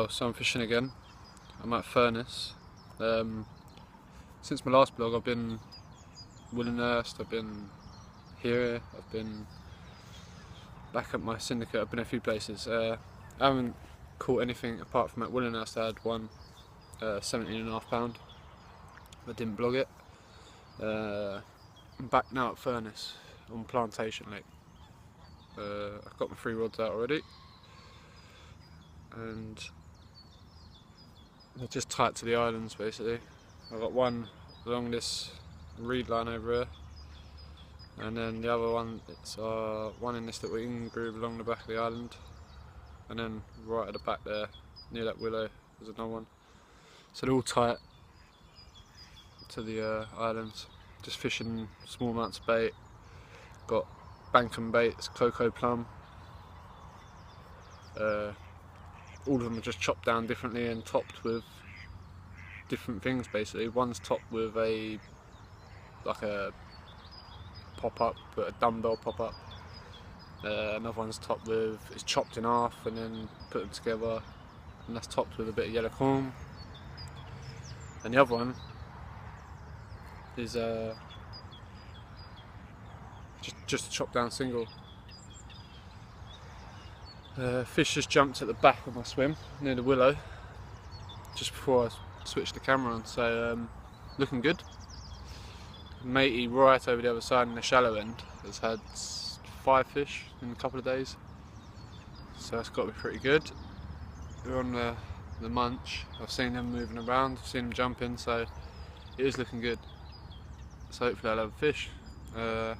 So I'm fishing again. I'm at Furnace. Since my last vlog I've been Willenhurst, I've been here, I've been back at my syndicate, I've been a few places. I haven't caught anything apart from at Willenhurst. I had one 17.5 pound. I didn't blog it. I'm back now at Furnace on Plantation Lake. I've got my 3 rods out already, and they're just tight to the islands basically. I've got one along this reed line over here, and then the other one, it's one in this little in groove along the back of the island, and then right at the back there near that willow there's another one. So they're all tight to the islands. Just fishing small amounts of bait. Got bankum baits, cocoa plum. All of them are just chopped down differently and topped with different things basically. One's topped with like a pop-up, but a dumbbell pop-up. Another one's topped with, it's chopped in half and then put them together, and that's topped with a bit of yellow corn. And the other one is just a chopped down single. Fish just jumped at the back of my swim near the willow just before I switched the camera on, so looking good. Matey right over the other side in the shallow end has had 5 fish in a couple of days, so that's got to be pretty good. We're on the munch. I've seen them moving around, I've seen them jumping, so it is looking good. So hopefully I'll have a fish. I'll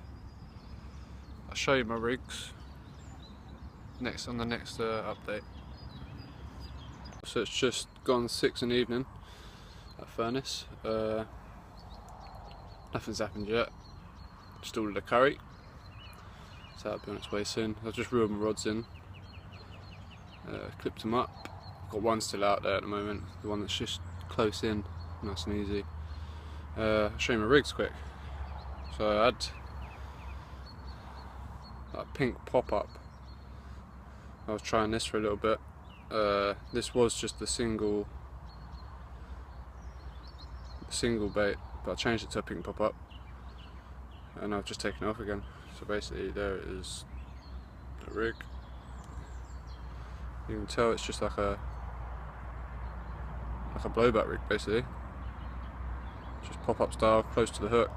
show you my rigs on the next update. So it's just gone 6 in the evening at Furnace. Nothing's happened yet. Just ordered a curry, so that'll be on its way soon. I've just reeled my rods in, clipped them up. Got one still out there at the moment, the one that's just close in, nice and easy. I'll show you my rigs quick. So I had that pink pop-up. I was trying this for a little bit. This was just the single bait, but I changed it to a pink pop-up, and I've just taken it off again. So basically there it is, the rig. You can tell it's just like a blowback rig basically. Just pop-up style, close to the hook,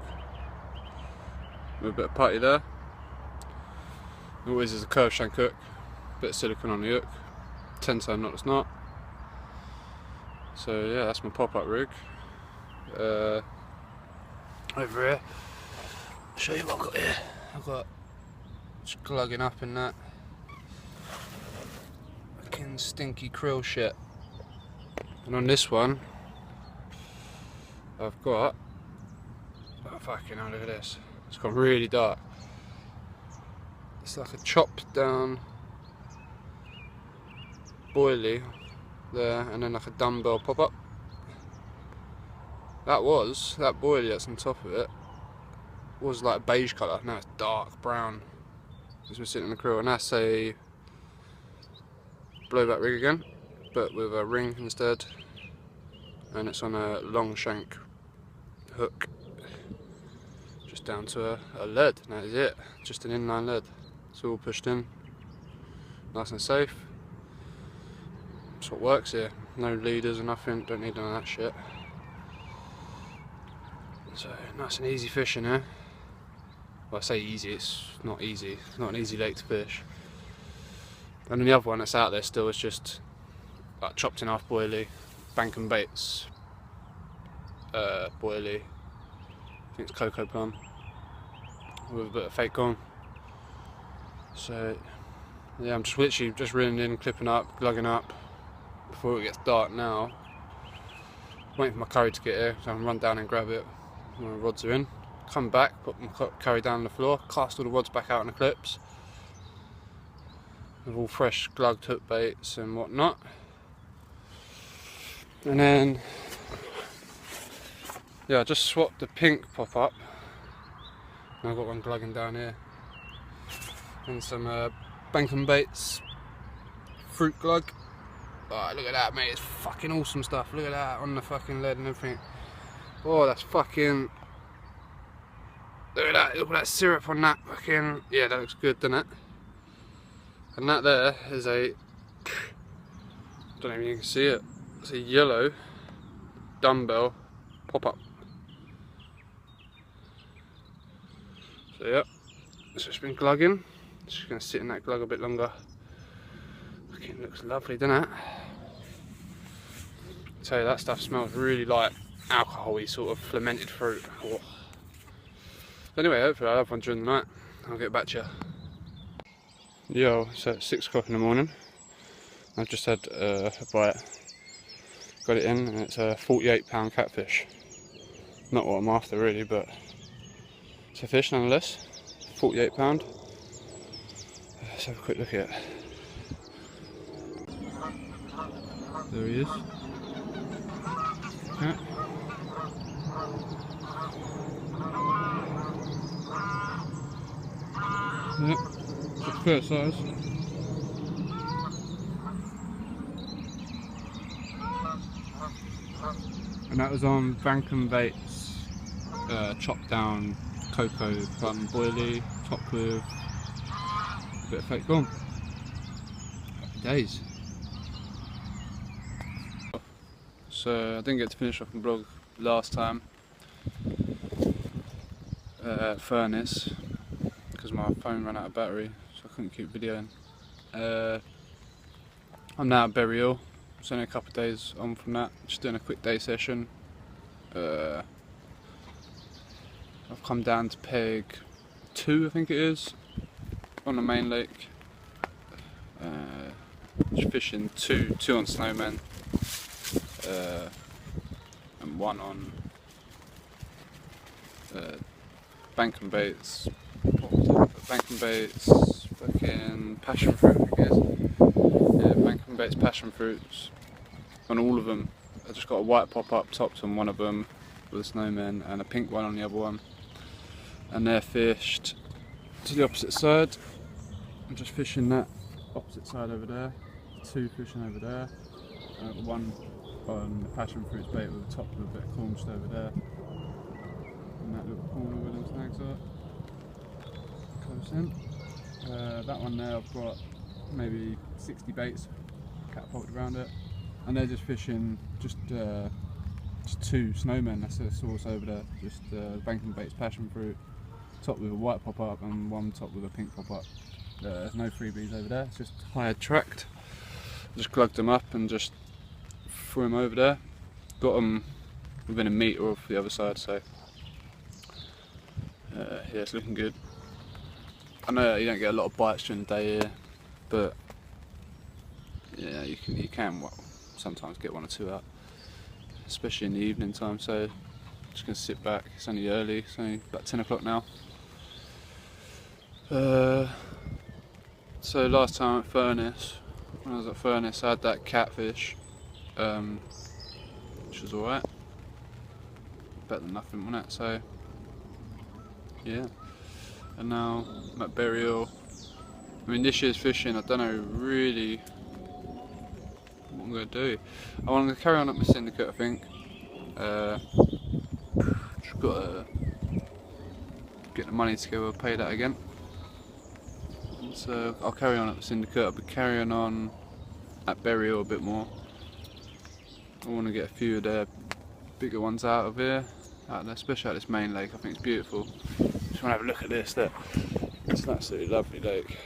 with a bit of putty there. Always is a curved shank hook, bit of silicone on the hook, 10-ton knotless knot. So yeah, that's my pop-up rig. Over here, I'll show you what I've got here. I've got just glugging up in that fucking stinky krill shit. And on this one, I've got, oh fucking hell, look at this. It's gone really dark. It's like a chopped down boilie there, and then like a dumbbell pop-up. That boilie that's on top of it was like beige colour, now it's dark brown. As we're sitting in the krill, and that's a blowback rig again, but with a ring instead, and it's on a long shank hook, just down to a lead. That is it, just an inline lead. It's all pushed in, nice and safe. That's what works here. No leaders or nothing, don't need none of that shit. So nice and easy fishing here. Well, I say easy, it's not easy. It's not an easy lake to fish. And then the other one that's out there still is just like chopped in half boilie, bankum baits, boilie. I think it's cocoa plum with a bit of fake corn. So yeah, I'm just literally just reeling in, clipping up, glugging up before it gets dark now. Waiting for my curry to get here, so I can run down and grab it when my rods are in. Come back, put my curry down on the floor, cast all the rods back out in the clips with all fresh glugged hook baits and whatnot. And then yeah, I just swapped the pink pop-up. I've got one glugging down here, and some bankum baits fruit glug. Oh, look at that, mate, it's fucking awesome stuff. Look at that on the fucking lead and everything. Oh, that's fucking... Look at that syrup on that fucking... Yeah, that looks good, doesn't it? And that there is a... I don't know if you can see it. It's a yellow dumbbell pop-up. So yeah, it's just been glugging. It's just going to sit in that glug a bit longer. Fucking looks lovely, doesn't it? I tell you, that stuff smells really like alcohol-y, sort of fermented fruit. Oh. Anyway, hopefully I'll have one during the night. I'll get back to you. Yo, so it's 6 o'clock in the morning. I've just had a bite. Got it in, and it's a 48-pound catfish. Not what I'm after really, but it's a fish nonetheless. 48 £. Let's have a quick look at it. There he is. Yeah. Yep, it's fair size. And that was on Bankum Baits chopped down cocoa plum boilie, topped with a bit of fake gum. Happy days. So I didn't get to finish off my vlog last time. Furnace, because my phone ran out of battery, so I couldn't keep videoing. I'm now at Burial. It's only a couple of days on from that, just doing a quick day session. I've come down to peg 2, I think it is, on the main lake. Just fishing two on Snowman, and 1 on Bankum Baits. Bankum Baits, fucking passion fruit, I guess. Yeah, Bankum Baits passion fruits. On all of them, I just got a white pop-up topped on one of them with a snowman, and a pink one on the other one. And they're fished to the opposite side. I'm just fishing that opposite side over there. 2 fishing over there. 1 on the passion fruits bait with the top of a bit of corn just over there. And that little corner where them snags are. Close in. That one there, I've got maybe 60 baits catapulted around it, and they're just fishing just 2 snowmen. That's the source over there. Just Bankum Baits passion fruit, top with a white pop up, and 1 top with a pink pop up. There's no freebies over there. It's just hired tracked. Just glugged them up and just threw them over there. Got them within a metre of the other side, so yeah, it's looking good. I know you don't get a lot of bites during the day here, but yeah, you can sometimes get 1 or 2 out, especially in the evening time. So just gonna sit back. It's only early. It's only about 10 o'clock now. So last time at Furnace, when I was at Furnace, I had that catfish, which was alright. Better than nothing, wasn't it? So yeah. And now I'm at Burial. I mean, this year's fishing, I don't know really what I'm going to do. I want to carry on up my syndicate, I think. Just got to get the money together, pay that again. So I'll carry on at the syndicate. I'll be carrying on at Burial a bit more. I want to get a few of their bigger ones out of here, out there, especially at this main lake. I think it's beautiful. Just want to have a look at this. Look, it's an absolutely lovely lake.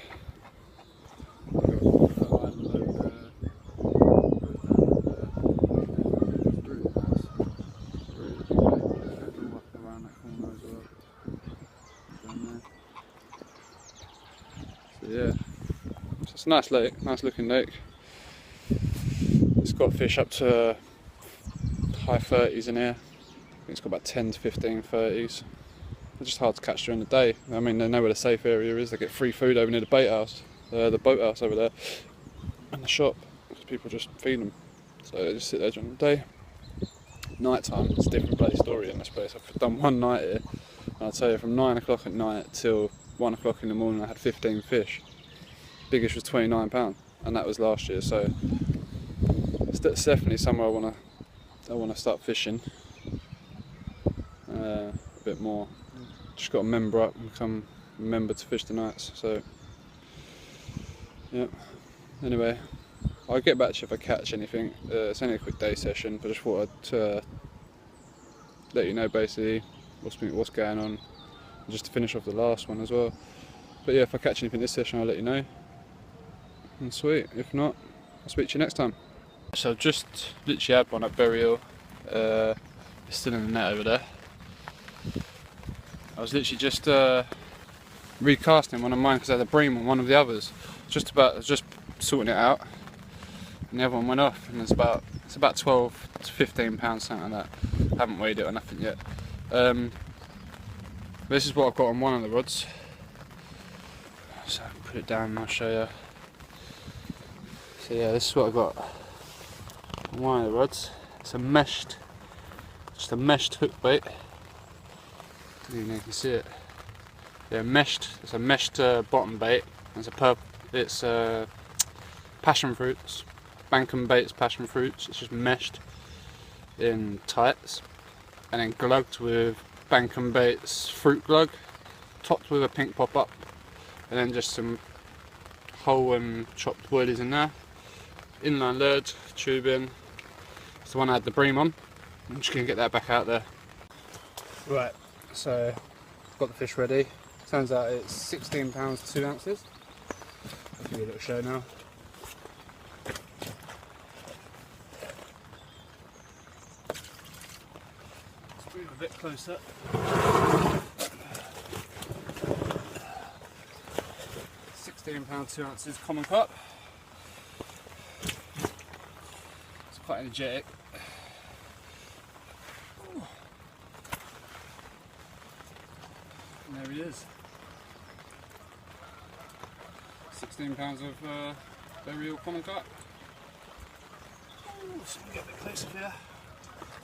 Yeah, so it's a nice lake, nice looking lake. It's got fish up to high 30s in here. I think it's got about 10 to 15 30s. They're just hard to catch during the day. I mean, they know where the safe area is. They get free food over near the bait house, the boat house over there, and the shop, because people just feed them. So they just sit there during the day. Night time, it's a different bloody story in this place. I've done 1 night here, and I'll tell you, from 9 o'clock at night till 1 o'clock in the morning, I had 15 fish. Biggest was £29, and that was last year. So It's definitely somewhere I wanna start fishing a bit more. Just got to member up and become a member to fish the nights. So yeah. Anyway, I'll get back to you if I catch anything. It's only a quick day session, but I just thought I'd let you know basically what's going on, just to finish off the last one as well. But yeah, if I catch anything this session, I'll let you know. And sweet. If not, I'll speak to you next time. So I've just literally had one at burial. It's still in the net over there. I was literally just recasting one of mine because I had a bream on one of the others. Just sorting it out, and the other one went off, and it's about 12 to 15 pounds, something like that. I haven't weighed it or nothing yet. This is what I've got on one of the rods. So I can put it down and I'll show you. So yeah, this is what I've got on one of the rods. It's just a meshed hook bait. You can see it. Yeah, meshed. It's a meshed bottom bait. It's passion fruits, Bankum bait's passion fruits. It's just meshed in tights, and then glugged with Bankum bait's fruit glug, topped with a pink pop up, and then just some whole and chopped woolies in there. Inline lead, tubing. It's the one I had the bream on. I'm just gonna get that back out there. Right, so I've got the fish ready. Turns out it's 16 pounds 2 ounces. I'll give you a little show now. Let's move a bit closer. £16 2 ounces common carp. It's quite energetic. And there he is. 16 pounds of very real common carp. So we'll get a bit closer here.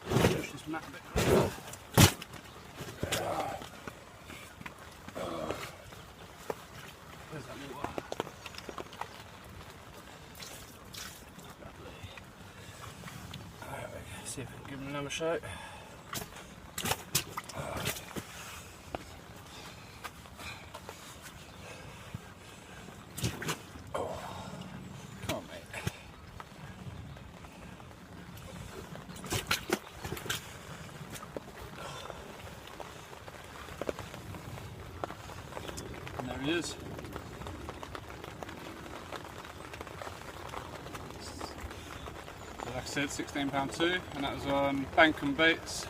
Push this mat a bit closer. Where's that little one? See if we can give him another shot. And there he is. So like I said, £16 2, and that was on Bankum baits,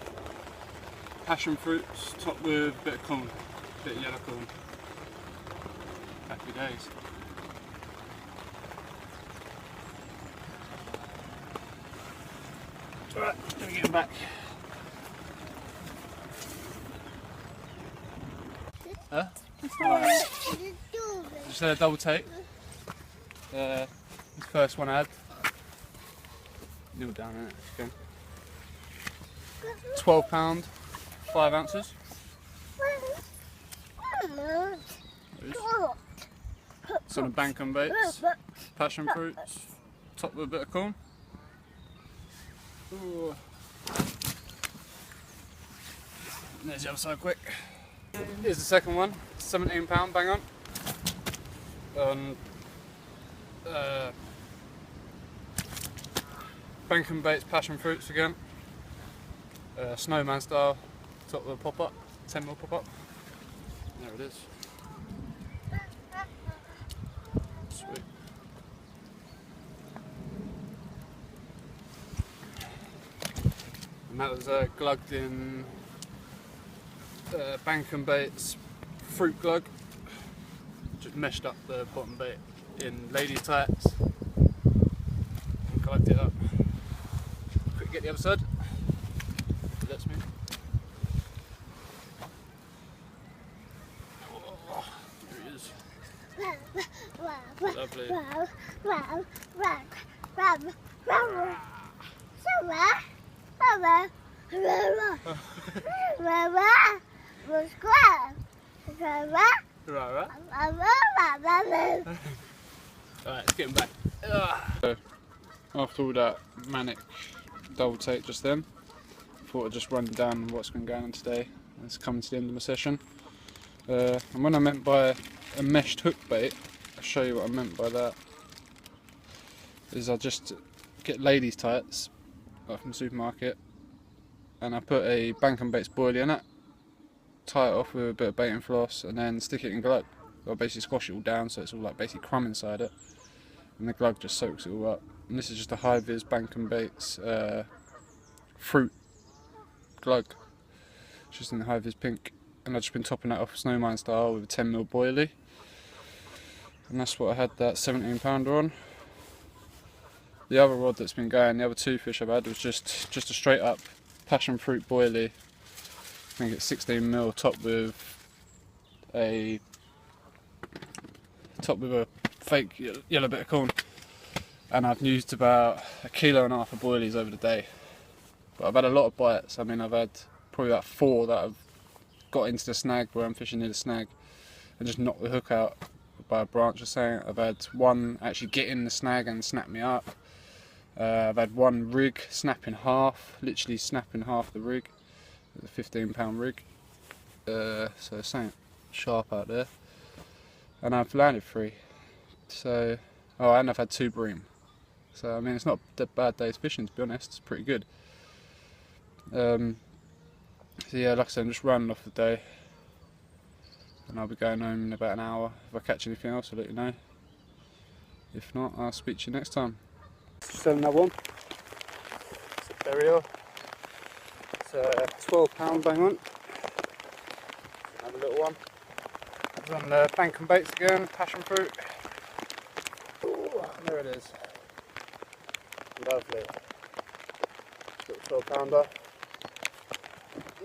passion fruits, topped with a bit of corn, a bit of yellow corn. Happy days. Alright, let me get him back. Huh? Alright. Just had a double take. The first one I had. Kneel down in it if you can. £12, 5 ounces. Some Bankum baits, passion fruits, topped with a bit of corn. Ooh. And there's the other side quick. Here's the second one, £17 bang on. Bankum baits, passion fruits again. Snowman style, top of the pop up, 10mm pop up. There it is. Sweet. And that was glugged in Bankum baits fruit glug. Just meshed up the bottom bait in lady tights and glugged it up. Quick, get the other side. If it lets me. Oh, here he is. Lovely. Alright, let's get him back. after all that manic double take just then, thought I'd just run down what's been going on today. It's coming to the end of my session. And when I meant by a meshed hook bait, I'll show you what I meant by that. Is I just get ladies' tights like from the supermarket, and I put a bank and baits boilie in it, tie it off with a bit of bait and floss, and then stick it in glug. I'll basically squash it all down so it's all like basically crumb inside it, and the glug just soaks it all up. And this is just a high vis bank and baits fruit glug, it's just in the high vis pink, and I've just been topping that off snowman style with a 10mm boilie, and that's what I had that 17-pounder on. The other rod that's been going, the other two fish I've had, was just a straight up passion fruit boilie. I think it's 16mm topped with a fake yellow bit of corn, and I've used about 1.5 kilos of boilies over the day. But I've had a lot of bites. I mean, I've had probably about 4 that have got into the snag where I'm fishing near the snag and just knocked the hook out by a branch or something. I've had one actually get in the snag and snap me up. I've had one rig snap in half, literally snap in half the rig. It's a 15-pound rig, so something sharp out there. And I've landed 3. So, and I've had 2 bream. So I mean, it's not a bad day's fishing, to be honest. It's pretty good. So yeah, like I said, I'm just running off the day, and I'll be going home in about an hour. If I catch anything else, I'll let you know. If not, I'll speak to you next time. Still another one. It's a burial. It's a 12-pound bang on. Another little one. It's on the bank and baits again, passion fruit. Ooh, there it is. Lovely. Little 12-pounder.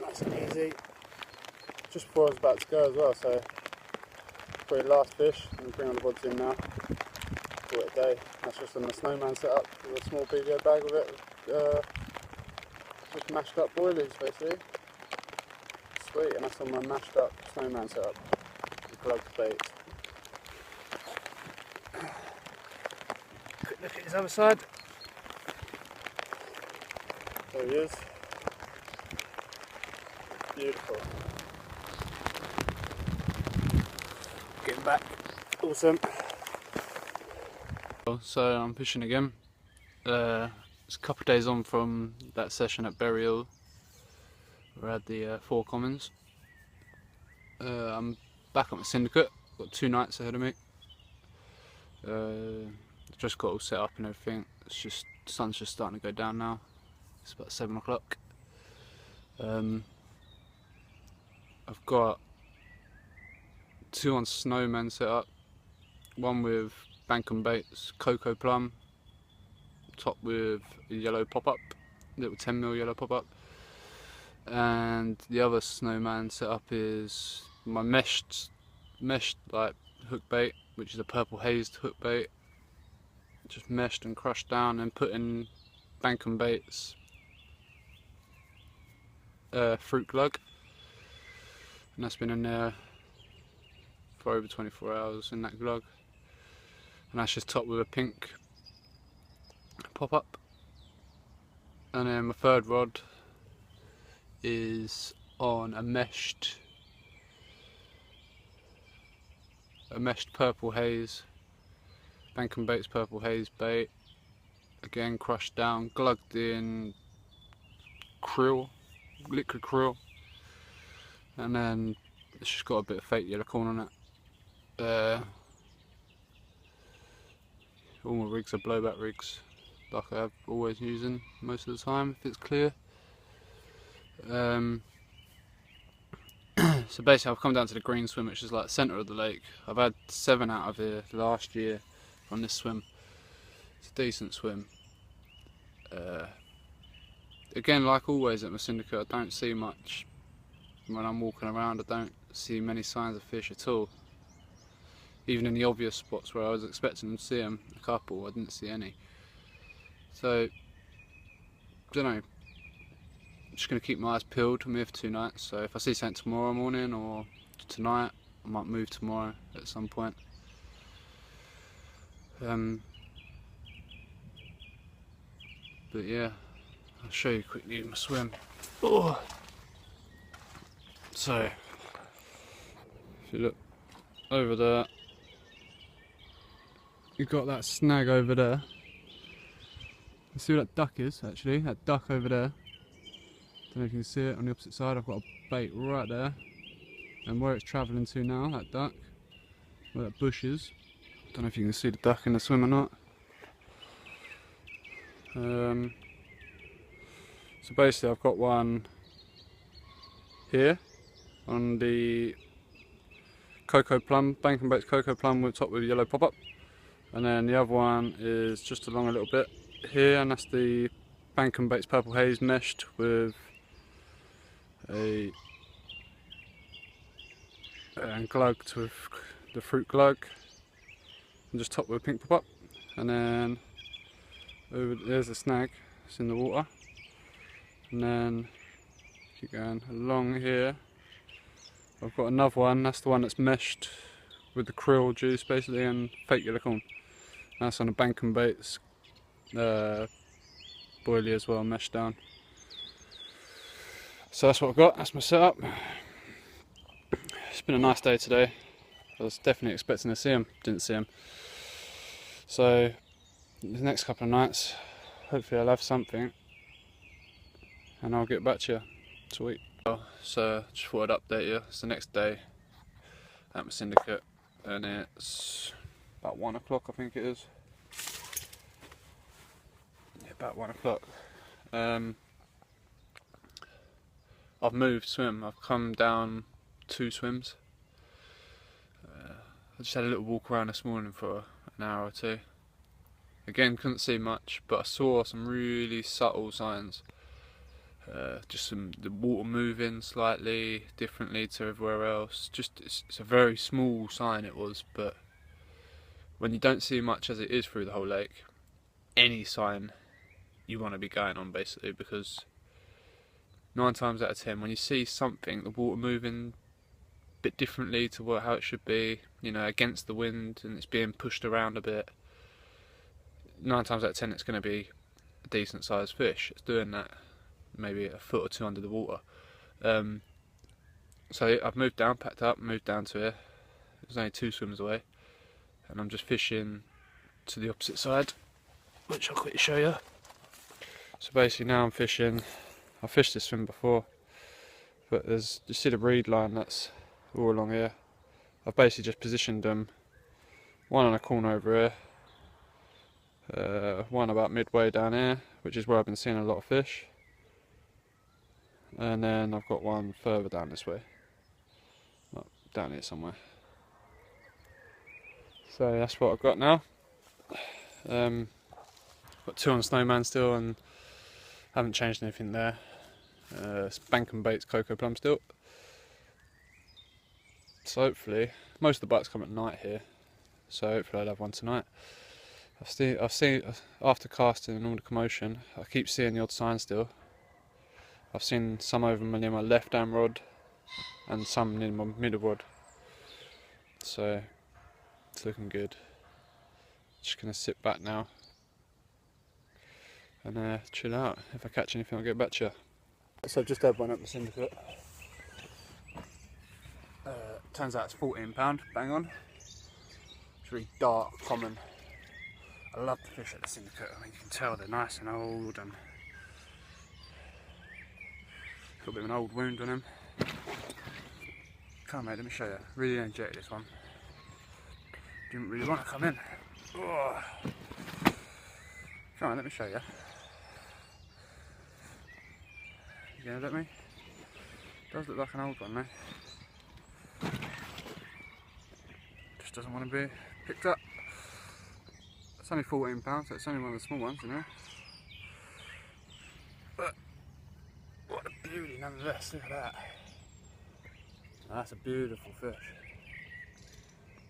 Nice and easy. Just before I was about to go as well, so probably the last fish. I'm going to bring all the rods in now. Call it a day. That's just on the snowman setup with a small BBO bag with it. Just mashed up boilies basically. Sweet, and that's on my mashed up snowman setup. Glug bait. Quick look at his other side. There he is. Beautiful. Getting back. Awesome. So I'm fishing again. It's a couple of days on from that session at Burial where I had the 4 commons. I'm back on the syndicate, got 2 nights ahead of me. Just got all set up and everything. It's just, the sun's just starting to go down now. It's about 7 o'clock. I've got 2 on snowmen set up. One with bank and baits, cocoa plum, topped with a yellow pop-up, little 10mm yellow pop-up. And the other snowman setup is my meshed like hook bait, which is a purple hazed hook bait, just meshed and crushed down and put in bank and baits fruit glug, and that's been in there for over 24 hours in that glug, and that's just topped with a pink pop-up. And then my third rod is on a meshed purple haze, bank and baits purple haze bait, again crushed down, glugged in krill, liquid krill, and then it's just got a bit of fake yellow corn on it. All my rigs are blowback rigs, like I've always using most of the time if it's clear. So basically I've come down to the green swim, which is like the centre of the lake. I've had 7 out of here last year from this swim. It's a decent swim. Again, like always at my syndicate, I don't see much when I'm walking around. I don't see many signs of fish at all. Even in the obvious spots where I was expecting to see them, a couple, I didn't see any. So, I don't know. I'm just going to keep my eyes peeled. I'm here for 2 nights, so if I see something tomorrow morning or tonight, I might move tomorrow at some point. But yeah, I'll show you quickly my swim. Oh. So, if you look over there, you've got that snag over there. You see what that duck is, actually? That duck over there. Don't know if you can see it on the opposite side. I've got a bait right there. And where it's travelling to now, that duck, where that bush is. Don't know if you can see the duck in the swim or not. So basically I've got one here on the cocoa plum, Bank and Bait's cocoa plum with top with yellow pop-up, and then the other one is just along a little bit here, and that's the Bank and Bait's purple haze meshed with a glugged with the fruit glug, and just topped with a pink pop-up, and then over there's a snag, it's in the water, and then keep going along here. I've got another one, that's the one that's meshed with the krill juice basically and fake yellow corn. That's on a Bank and Bait's boilie as well, meshed down. So that's what I've got, that's my setup. It's been a nice day today. I was definitely expecting to see him, didn't see him. So the next couple of nights, hopefully I'll have something and I'll get back to you. Sweet. So just thought I'd update you. It's the next day at my syndicate and it's about 1 o'clock, I think it is. Yeah, about 1 o'clock. I've moved swim. I've come down 2 swims. I just had a little walk around this morning for an hour or 2. Again, couldn't see much, but I saw some really subtle signs. Just the water moving slightly differently to everywhere else. Just it's a very small sign it was, but when you don't see much as it is through the whole lake, any sign you want to be going on basically, because 9 times out of 10 when you see something, the water moving a bit differently to how it should be, you know, against the wind, and it's being pushed around a bit, 9 times out of 10 it's going to be a decent sized fish. It's doing that maybe a foot or 2 under the water. So I've moved down, packed up, moved down to here. It was only 2 swims away, and I'm just fishing to the opposite side, which I'll quickly show you. So basically now I'm fishing, I fished this swim before, but there's, you see the reed line that's all along here. I've basically just positioned them, one on a corner over here, one about midway down here, which is where I've been seeing a lot of fish, and then I've got one further down this way, down here somewhere. So that's what I've got now. Got 2 on Snowman still and haven't changed anything there. It's Bank and Bait's cocoa plum still. So hopefully, most of the bites come at night here, so hopefully I'll have one tonight. I've seen after casting and all the commotion, I keep seeing the odd sign still. I've seen some over near my left hand rod and some near my middle rod. So it's looking good. Just gonna sit back now and chill out. If I catch anything I'll get back to you. So I've just had one up the syndicate. Turns out it's £14, bang on. It's really dark, common. I love the fish at the syndicate. I mean, you can tell they're nice and old and got a bit of an old wound on him. Come on mate, let me show you. Really energetic this one. Didn't really want to come in. Oh. Come on, let me show you. You gonna let me? Does look like an old one though. Just doesn't want to be picked up. It's only £14, so it's only one of the small ones, you know. But what a beauty nonetheless, look at that. Now, that's a beautiful fish.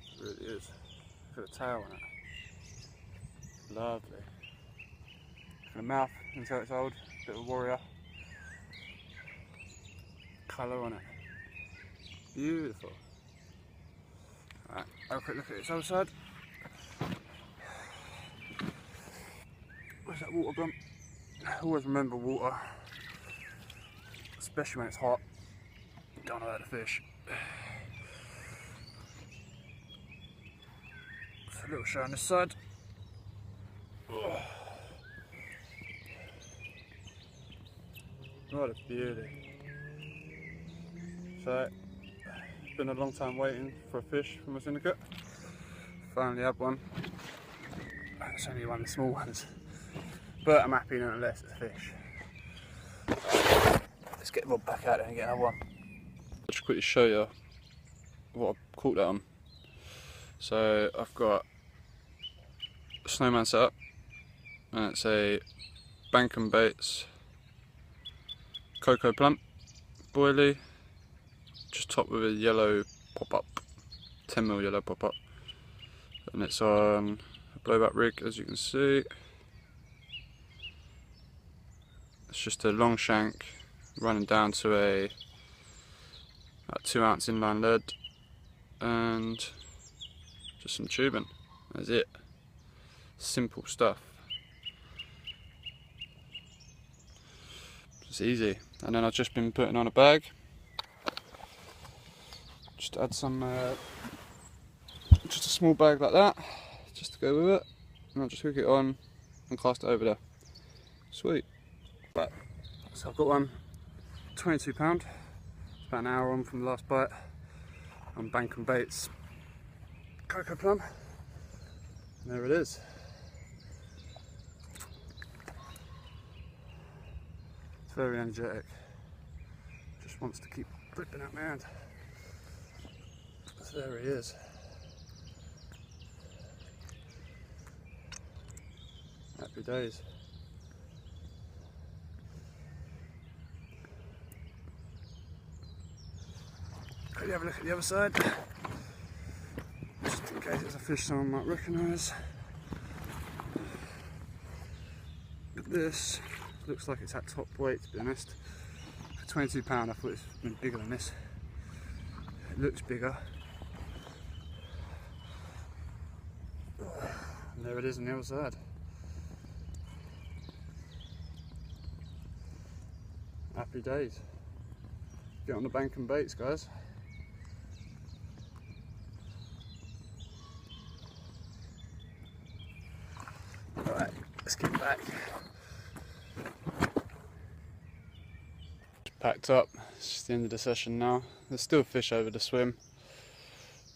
It really is. Look at the tail on it. Lovely. Look at the mouth, you can tell it's old, bit of a warrior. Colour on it. Beautiful. Alright, have a quick look at its other side. Where's that water gone? Always remember water, especially when it's hot. Don't hurt the fish. So a little show on this side. What a beauty. So, it's been a long time waiting for a fish from a syndicate. Finally had one. It's only one of the small ones, but I'm happy nonetheless it's a fish. Let's get the rod back out there and get another one. I'll just quickly show you what I caught that on. So I've got a snowman set up, and it's a bank and baits cocoa plump boilie, just topped with a yellow pop-up, 10mm yellow pop-up, and it's on a blowback rig, as you can see. It's just a long shank running down to a 2 ounce inline lead and just some tubing. That's it. Simple stuff. It's easy. And then I've just been putting on a bag. Just add some, just a small bag like that, just to go with it. And I'll just hook it on and cast it over there. Sweet. But, so I've got one, £22. It's about an hour on from the last bite. On Bank and Baits cocoa plum. And there it is. It's very energetic. Just wants to keep gripping at my hand. So there he is. Happy days. Quickly have a look at the other side, just in case it's a fish someone might recognise. Look at this, looks like it's at top weight, to be honest. For £22 I thought it's been bigger than this. It looks bigger. And there it is on the other side. Happy days. Get on the Bank and Baits, guys. Alright, let's get back. Packed up, it's just the end of the session now. There's still fish over the swim,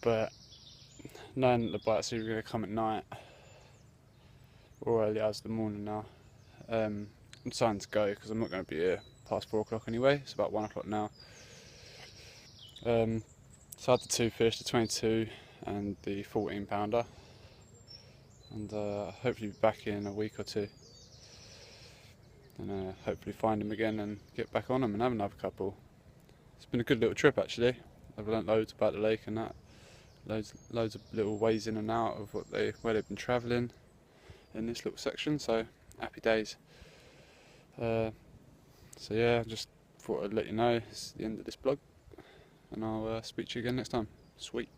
but knowing that the bite's either going to come at night or early hours of the morning now, I'm deciding to go because I'm not going to be here past 4 o'clock anyway. It's about 1 o'clock now. So I had the 2 fish, the 22 and the 14 pounder, and hopefully be back in a week or 2 and hopefully find them again and get back on them and have another couple. It's been a good little trip actually. I've learnt loads about the lake and that, loads of little ways in and out of where they've been travelling in this little section, so happy days. So yeah, just thought I'd let you know it's the end of this vlog, and I'll speak to you again next time. Sweet.